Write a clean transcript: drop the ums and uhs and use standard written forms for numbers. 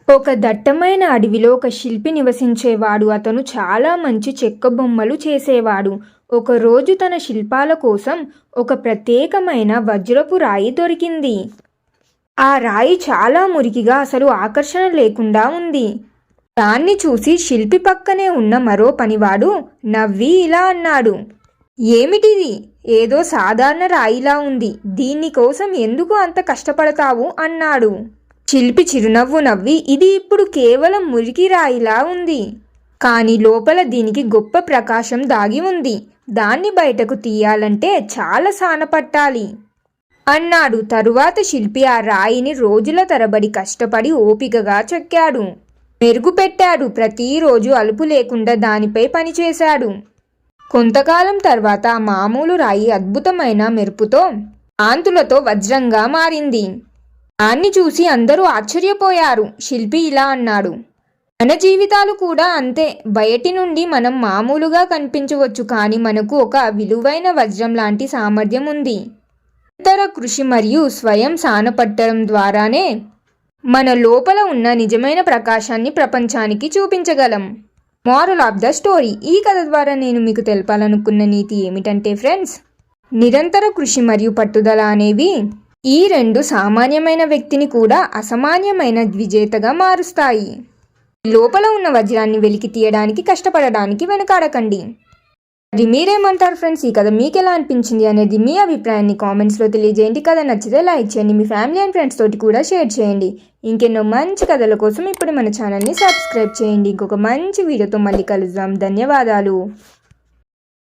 ఒక దట్టమైన అడవిలో ఒక శిల్పి నివసించేవాడు. అతను చాలా మంచి చెక్క బొమ్మలు చేసేవాడు. ఒకరోజు తన శిల్పాల కోసం ఒక ప్రత్యేకమైన వజ్రపు రాయి దొరికింది. ఆ రాయి చాలా మురికిగా, అసలు ఆకర్షణ లేకుండా ఉంది. దాన్ని చూసి శిల్పి పక్కనే ఉన్న మరో పనివాడు నవ్వి ఇలా అన్నాడు, "ఏమిటిది? ఏదో సాధారణ రాయిలా ఉంది. దీని కోసం ఎందుకు అంత కష్టపడతావు?" అన్నాడు. శిల్పి చిరునవ్వు నవ్వి, "ఇది ఇప్పుడు కేవలం మురికి రాయిలా ఉంది. కానీ లోపల దీనికి గొప్ప ప్రకాశం దాగి ఉంది. దాన్ని బయటకు తీయాలంటే చాలా సానపట్టాలి" అన్నాడు. తరువాత శిల్పి ఆ రాయిని రోజుల తరబడి కష్టపడి ఓపికగా చెక్కాడు, మెరుగుపెట్టాడు. ప్రతిరోజు అలుపు లేకుండా దానిపై పనిచేశాడు. కొంతకాలం తర్వాత ఆ మామూలు రాయి అద్భుతమైన మెరుపుతో, కాంతులతో వజ్రంగా మారింది. దాన్ని చూసి అందరూ ఆశ్చర్యపోయారు. శిల్పి ఇలా అన్నాడు, "మన జీవితాలు కూడా అంతే. బయటి నుండి మనం మామూలుగా కనిపించవచ్చు, కానీ మనకు ఒక విలువైన వజ్రం లాంటి సామర్థ్యం ఉంది. నిరంతర కృషి మరియు స్వయం సానపట్టడం ద్వారానే మన లోపల ఉన్న నిజమైన ప్రకాశాన్ని ప్రపంచానికి చూపించగలం." మోరల్ ఆఫ్ ద స్టోరీ: ఈ కథ ద్వారా నేను మీకు తెలపాలనుకున్న నీతి ఏమిటంటే ఫ్రెండ్స్, నిరంతర కృషి మరియు పట్టుదల అనేవి ఈ రెండు సామాన్యమైన వ్యక్తిని కూడా అసామాన్యమైన విజేతగా మారుస్తాయి. లోపల ఉన్న వజ్రాన్ని వెలికి తీయడానికి కష్టపడడానికి వెనకాడకండి. మరి మీరేమంటారు ఫ్రెండ్స్? ఈ కథ మీకు ఎలా అనిపించింది అనేది మీ అభిప్రాయాన్ని కామెంట్స్లో తెలియజేయండి. కథ నచ్చితే లైక్ చేయండి, మీ ఫ్యామిలీ అండ్ ఫ్రెండ్స్ తోటి కూడా షేర్ చేయండి. ఇంకెన్నో మంచి కథల కోసం ఇప్పుడు మన ఛానల్ని సబ్స్క్రైబ్ చేయండి. ఇంకొక మంచి వీడియోతో మళ్ళీ కలుద్దాం. ధన్యవాదాలు.